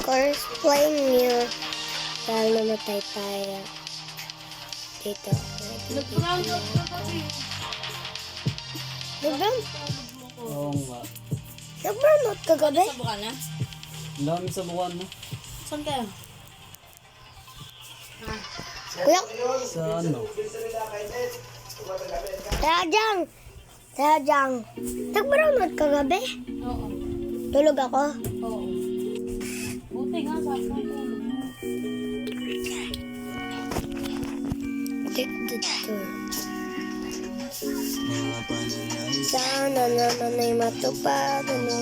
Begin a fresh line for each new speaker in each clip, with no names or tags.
course, playing mirror. Dahil namatay tayo. Dito.
Nag-brown out ka kasi.
Nag-brown?
Oo nga.
Nag-brown out kagabi?
Sa buka na?
Ang dami sa buwan mo.
Saan kayo?
Kuya,
Sa ano?
Tajang! Tajang! Nag-brown out kagabi?
Oo.
Tulog ako?
Oo. Buti nga sa akin.
Check the door. Sana naman ay matupad ano.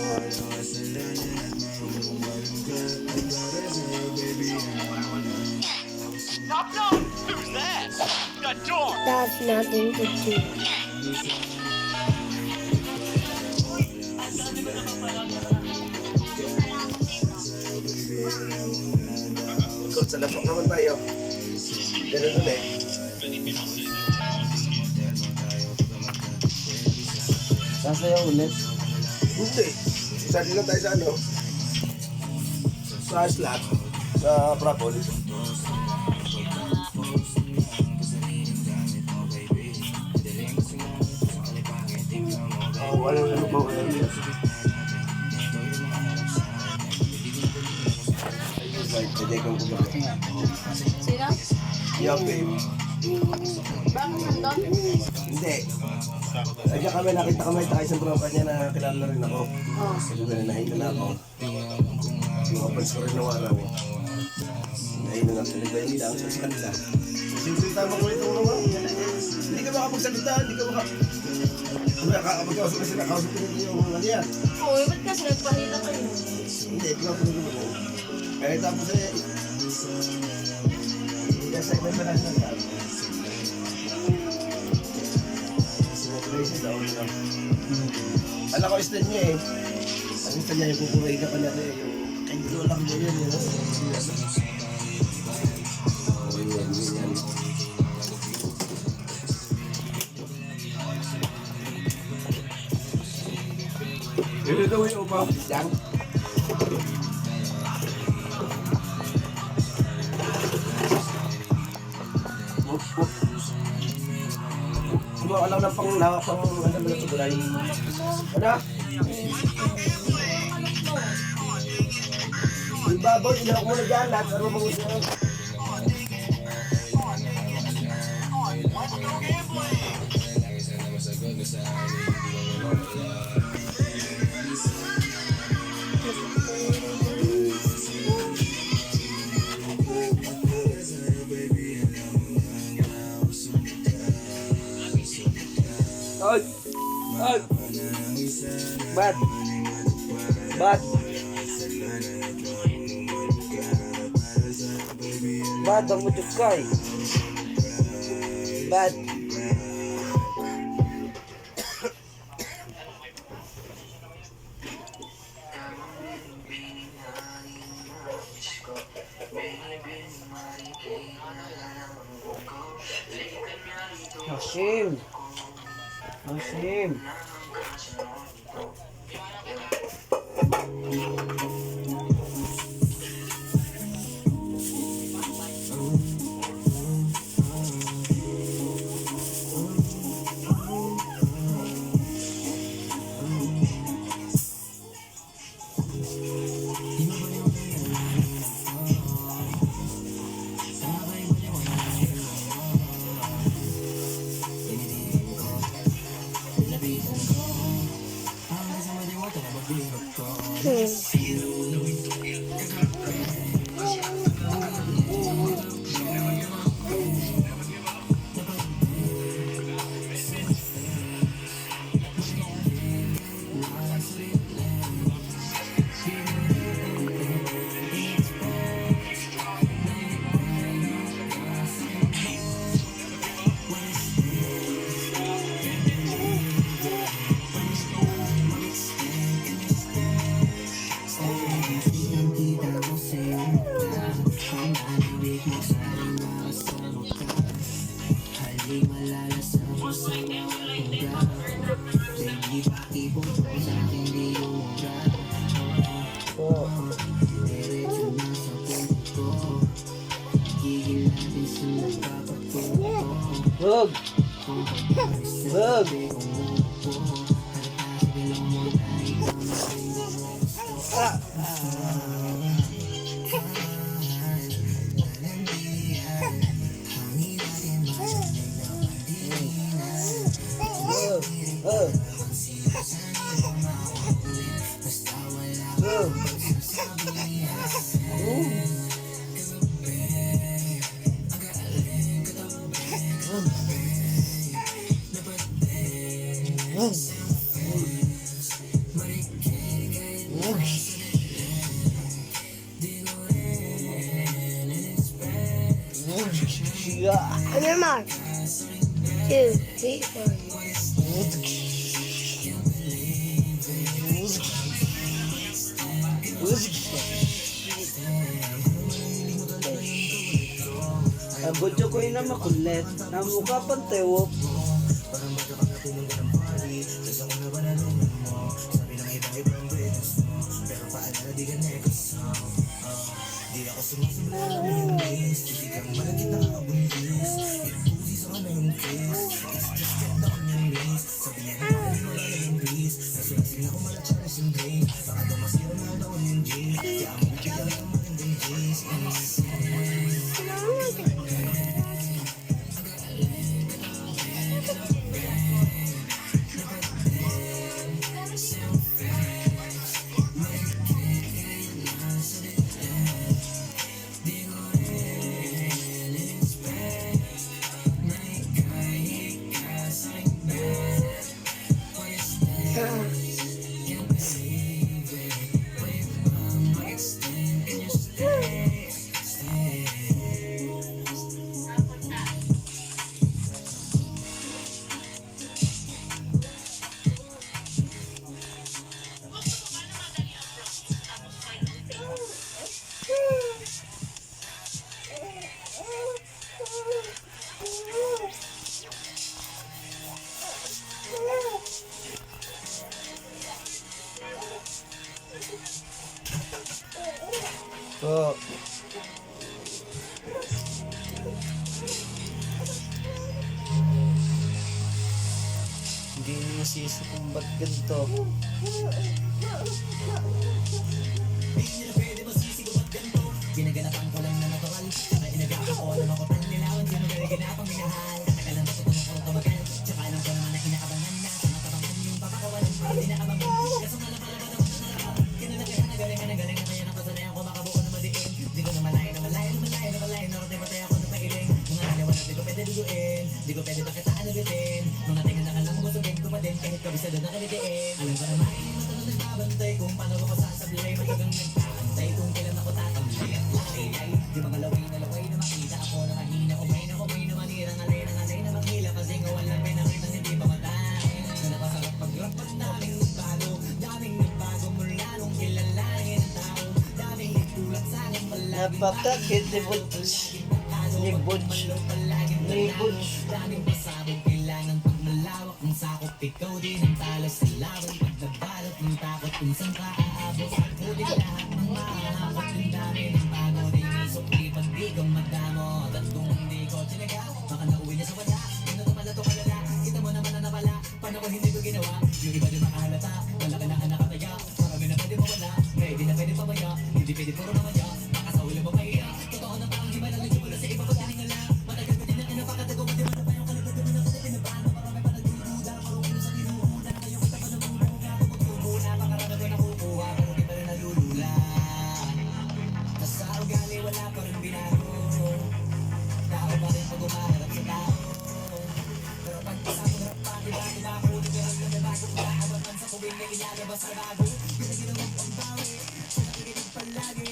Who's that? The door!
That's nothing to do.
Ikot sa lapok naman tayo. Ganun nun eh.
Sasayaw ulit.
Hindi. Isa din lang tayo sa ano. Sa slot. Sa Prapol. Walang ano pa wala yun. Right, pwede kang kumagabi.
Sino?
Yeah, babe.
Bakit nandun?
Hindi. Kaya kami, nakita kami tayo sa tropa niya na kilala rin ako.
Oo.
Sabi ko na nahinga na ako. Yung kapals ko rin na waraw. Nahinga na talaga yung lang sa kanila. Simple tama ko ito naman. Hindi ka makapagsalita, hindi ka makakapagkausap kasi nakausap ko rin yung ano yan.
Oo, ba't kasi nagpahila kayo?
Hindi, ikaw ko rin mo. Kaya tapos eh, hindi ka sa iba na lang sa sabi. Sinagration daw na lang. Alam ko stand niya eh. Ang stand niya yung kukuray ka pa niya yung kayo lang niya yun. Oo, yun. Yun daw yung upaw. Yan. Sumo alam ng panglawak pang ano mo sa gulay. Ano? Yung baboy, ilaw ko muna dyan. Lahat ano mo gusto nyo. Ay! Ay! Bad! Bad! Bad ang mutukay! Bad! Hashim! Hashim!
Wag! Wag!
On your mark. 2, 3, 4.
Ang budyo ko na makulit. Namukha pang tewok. Po. Hindi na masisi kung ba't ganito.
Ginaganapan ko lang na natural. Saka inagapan ko alam ako pang nilawan. Di mo ginaganapan minahal. Katagal lang matutunan ko tumagal. Tsaka alam ko naman na inaabangan na. Tumatabangan yung papakawalan. Hindi na abangan. Kaso nga pala ba naman na narap. Kinalagayan na galing na kaya nakasanayan ko makabuo na madiin. Di ko na malayo na malayo na malayo na malayo. Nakatay patay ako na pailing. Mga naliwan na di ko pwede duguin. Di ko pwede pakitaan ulitin. Mga tingin na kalang busugin ko pa din. Kahit kabisado na kalitiin. Alam ko naman ay matanong nagbabantay. Kung paano ko sasablay. Magagang nagkaantay. Kung kailan ako tatamlay. Di mga laway na makita ako na mahina. Umay na manirang alay na maghila. Kasi nga walang pinakita hindi pa matay. Na napasarap pagrapat daming nagbago mula nung kilalanin ang tao. Daming nagtulak sa akin palagi.
Napakakit ni Butch. Ni Butch. Ni Butch.
Daming pasabog kailangan pag malawak ang sakop. Ikaw din ang talo sa lawan. Pag nabalot ng takot kung saan ka aabot. Huli lahat ng mahahakot. Yung dami ng pagod. Sukli pag di kang madamo. At kung hindi ko tinaga, baka nauwi na sa wala. Ano tumala to kalala. Kita mo naman na napala. Paano ko hindi ko ginawa? Yung iba din makahalata. Wala ka na anak kataya. Marami na pwede mawala. Kaya di na pwede pamaya. Hindi pwede puro naman ya. Baka sa ulo mo mahiya. Totoo na parang di ba nalagimula sa iba ko tiningala. Matagal ko din na inapakatago. Di mo na pa yung kalagod. Di mo na kasi pinapaano. Marami pa nagdududa. Marunong sa inuuna. Kayo kita pa na bumuga. Tumutubuna. Pakarami ko nakukuha. Pero di pa rin nalulula. Sa ugali wala pa rin binago. Tao pa rin pag umaharap sa tao. Pero pag kasama pa, diba ako nagkaroon na may bago. Kaabaman sa kuwing na inalabas na bago. Pinagin ang pambawi. Sa nakikinig palagi.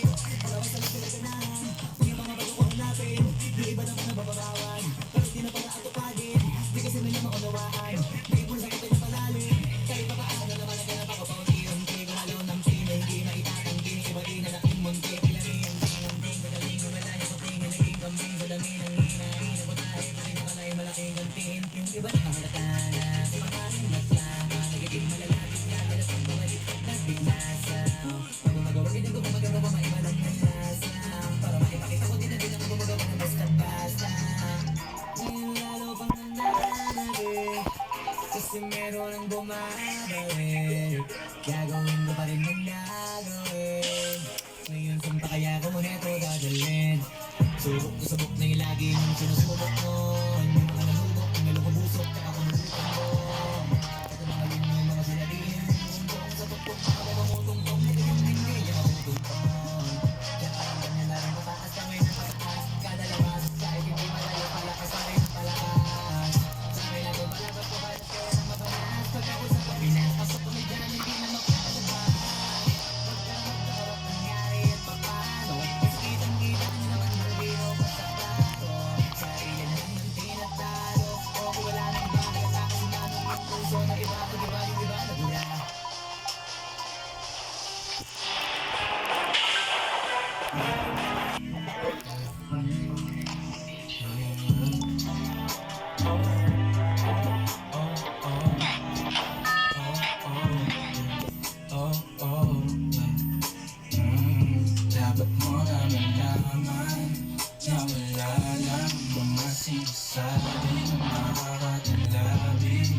Nawala lang mga sinasabi na makakatalabi.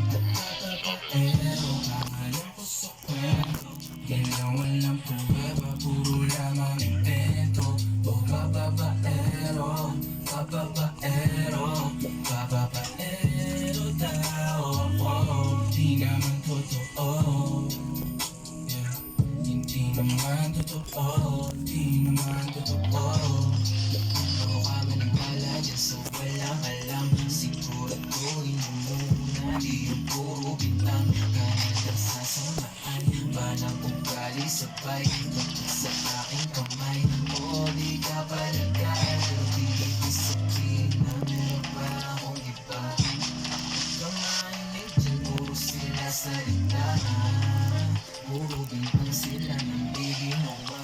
Pero pangalan ko sa kwento, yan lang walang pruweba, puro lamang invento. O bababaero, bababaero, bababaero daw ako. Di naman totoo, yeah. Hindi naman totoo, di naman totoo. Ako ka maniwala dyan sa walang alam. Siguraduhin mo muna, di yung puro bitang. Kaya sa samaan, banang ugali sabay. Tungkol sa aking kamay, o di ka pa nag-aaral. Di ibig sabihin na meron pa akong iba. Kamainig dyan, puro sila salita. Puro bintang sila nang di ginawa.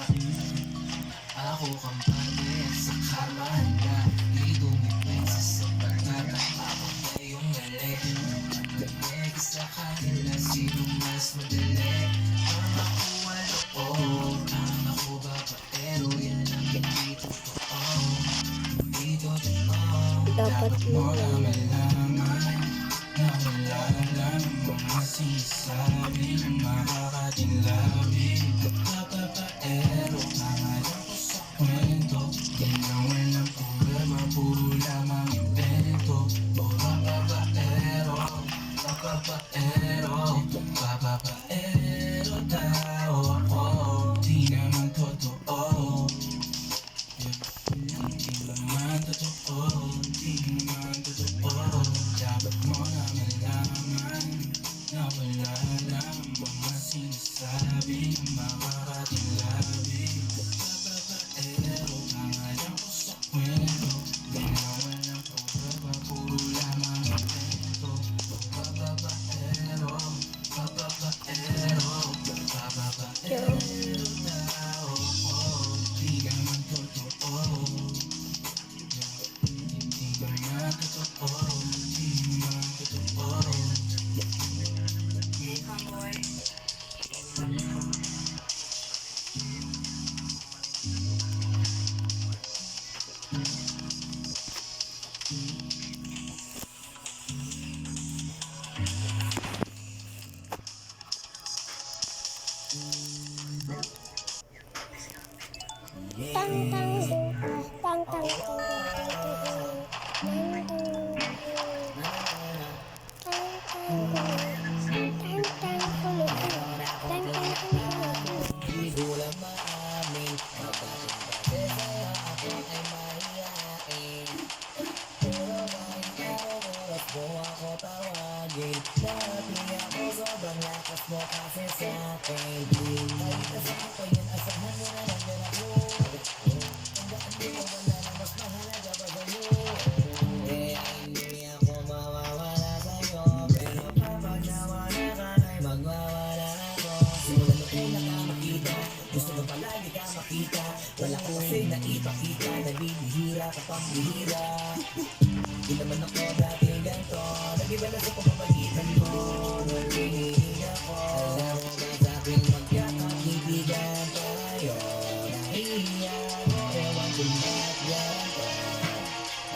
Ako kampante at saka mahanda. Di dumipin sa sapagkat ako na yung mali. Nagmamig sa kanila, sino mas madali? Tama ko loob, tama ko babaero. Yan ang hindi totoo, hindi totoo.
Dapat mo
na malaman na wala lang mga sinasabi na makakatinlabi. Babaero, pangalan ko sa kwento, yan lang walang problema, puro lamang invento. O babaero, babaero, babaero daw ako. Di naman totoo, yeah. Hindi naman totoo, di naman totoo. Dapat mo na malaman na wala lang mga sinasabi na makakatinlabi. Babaero, pangalan ko sa kwento, yan lang walang problema, puro lamang invento. Babaero, babaero, babaero daw ako. Di naman totoo, hindi naman totoo, di naman totoo.
tang tang tang tang
Di ko lang maamin, mabating kasi sa'yo ako ay mahihain. Pero kahit anong oras mo ako tawagin, dati ako sobrang lakas mo kasi sa'kin. Kahit asahan ko yan, asahan mo na nandiyan ako. Tandaan mo na wala na mas mahalaga pa sa'yo. Kaya hindi ako mawawala sa'yo, pero kapag nawala ka na'y magwawala ako. Simulan mo una ka makita, gusto mo palagi ka makita. Wala ko kasi naipakita, nabibihira ka pang bihira. Di naman ako dati ganito, nag-iba na sa pamamagitan mo. Naghihiling ako, alam mo ba sa aking magkakaibigan tayo? Nahihiya ako, ewan kung ba't ganito.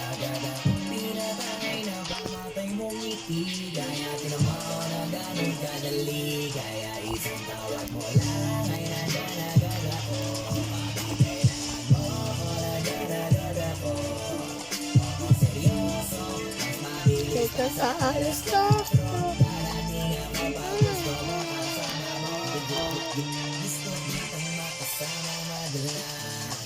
Agad akong pinatangay na pamatay mong ngiti. Kaya tinamaw na ganun kadali, kaya isang tawag mo lang ay nandyan agad ako. Kapag kailangan mo ako, nagad ako. Ako seryoso, mas mabilis
Ito sa alas ko.
parating ako pa gusto mo kasama mo. Gusto kitang makasama madalas.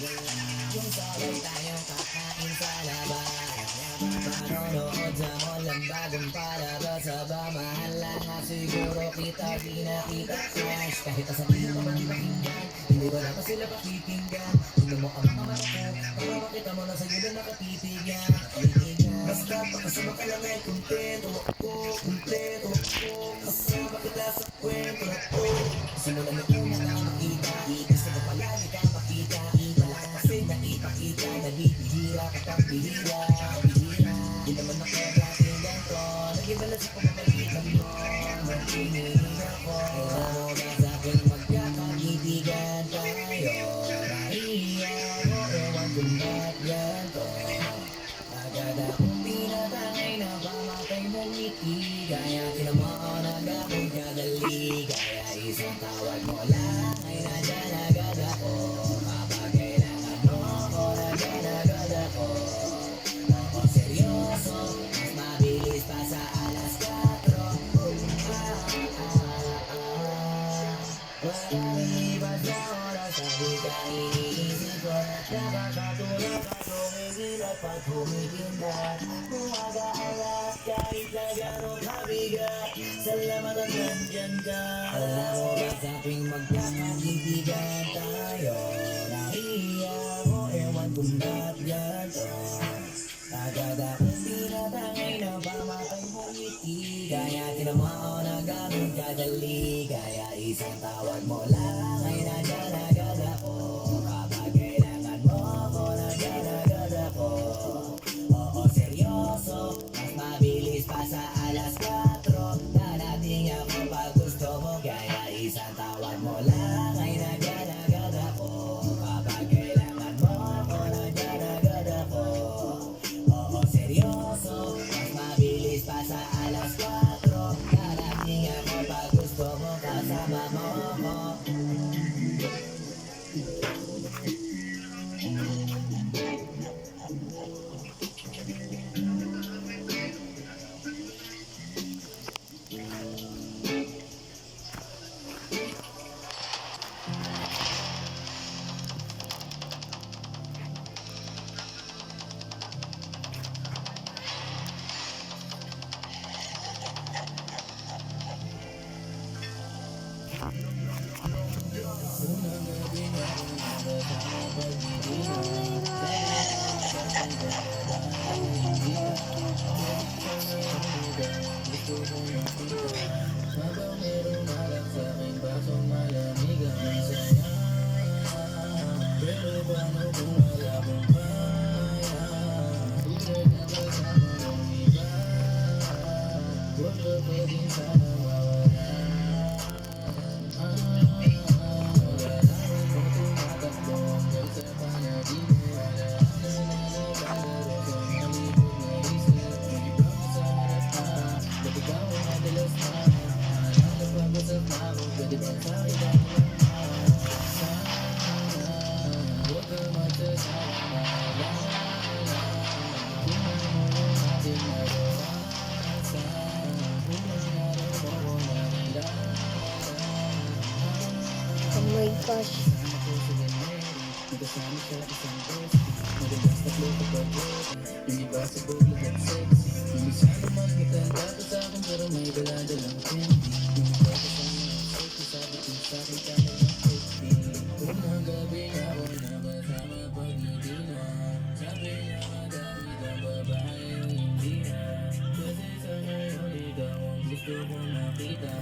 Kung sabay tayong kakain sa labas, panonood sa mall ang bagong palabas. Aba mahal lang nga siguro kita, di na kita crush. Kahit asabihin mo man pakinggan, hindi ko na pa sila pakikinggan. Tingnan mo ang mga mata ko, para makita mo na sa'yo na nakatitigan. Basta pakasama ka lang ay kumpleto ako, kumpleto ako. Kasama kita sa kwento na to. Simulan mo una ka makita, gusto ko palagi ka makita. Wala ka kasi naipakita, nabibihira ka pang bihira. Di naman ako dating ganito, nag-iba na sa pamamagitan mo. Magpiniling ako, kailan mo ba sa akin magkakaibigan tayo? Nahihiya ako, ewan kung ba't ganito. Nakakatulog at tumigil at pag humihindat Umaga alas kahit na gano'ng kabigat Salamat at nandyan ka Alam mo ba sa tuwing magkakaibigan tayo Nahihiya ko ewan kung ba't ganito Agad akong tinatangay na pamatay mong ngiti Kaya tinamao na gano'n kadali Kaya isang tawag mo lang ay nandyan agad ako Kapag kailangan mo ako nandyan agad ako Oo seryoso, mas mabilis pa sa alas 4 Darating ako pag gusto mo Kaya isang tawag mo lang ay nandyan agad ako Kapag kailangan mo ako nandyan agad ako Oo seryoso, mas mabilis pa sa alas 4 Darating ako pag gusto mo kasama mo ako Habang merong malak sa aking basong malamig ang saya Pero paano kung wala kong kaya Tulad na kasama mong iba Huwag ka pwedeng sana mawala Wala naman kung tumatakbo hanggang sa panaginip Alaala na naglalaro sa malibog na isip May ibang sa harap na Ba't ikaw ang madalas na Nagpapasap na ako, pwede bang sakit ang laman? Sana, huwag ka magsasawa na alala Kung ano yung ating naranasan Kung nangyari mo ko nalala
Oh my gosh.
Ako si Mary, nagkasama siya isang bestie Madalas tatlo kapag yung iba sa buglag at sexy Yung isa naman matanda pa sa akin pero may daladalang candy Yung iba kasama ng safety sabi ko sa akin ka na ng safety Unang gabi na ako nakasama pag hindi na Sabi niya madami kang babae yung hindi na Kasi sa ngayon ikaw ang gusto kong makita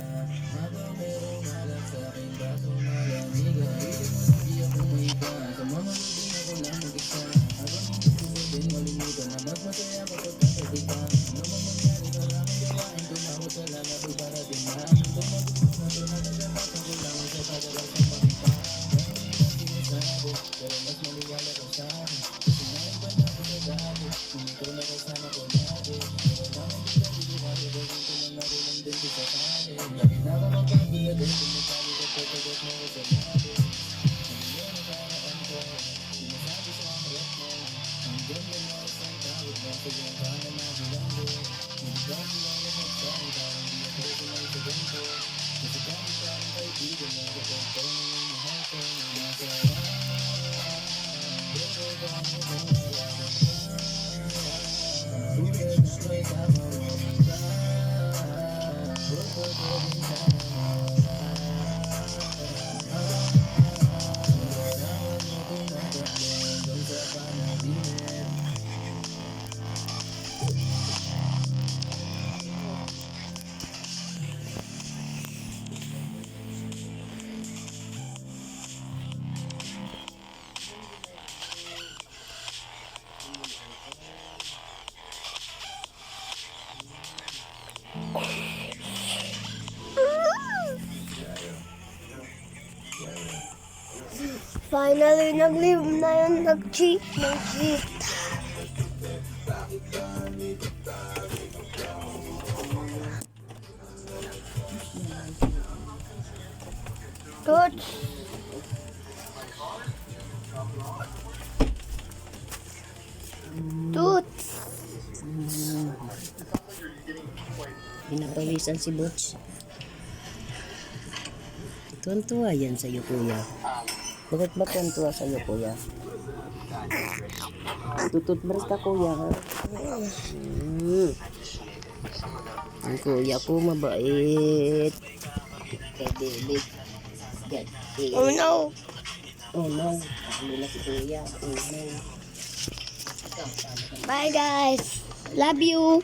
Habang merong malak sa aking baso malamiga Isip mo na di ako may iba Sa mga lubing ako lang mag-isa Habang hindi ko pwedeng malimutan Na mas masaya kapag katabi ka Ano mang mangyari ka lang ang gawain Tumawag ka lang ako'y parating na Kung matutunan na tinatagapatan ko lang Sa pagkagal sa magita Kaya hindi lang sinasabi Pero mas maliwala ko sa akin Kasi naiba na ako sa dati Kung ikaw na kasama ko dati Pero lang hindi ka sigurado Gawin ko lang ako lang din ko sa kare Lagi na ka magkabila din Kung magkali ka pagkagat mo ko sa nabi Hindi na nakaraan ko Sinasabi sa harap mo Hanggang na na isang tawag na Kaya ka na nabilanggo Nagbigang lang na magsalita Hindi ako sinay sa ganito Kasi kami sa aking kaibigan Na kapag na yung mahal ko Na masaya Pero paano kung wala kang kaya Tulad na may tama mo iba Huwag ko pwedeng sana mawala Nagkasama mo tumatakbo hanggang sa panaginip
Finally, nag-live na yun. Nag-cheat. Nag-cheat. Toots. Toots.
Pinapawisan si Butch. Tuwan-tuwa yan sa'yo, kuya. Bakit ba tuwan-tuwa sa'yo, kuya? Tututbrush ka kuya. Ang kuya ko mabait. Kay David. Get it.
Oh no.
Oh no. Ano na si kuya. Oh no.
Bye guys. Love you.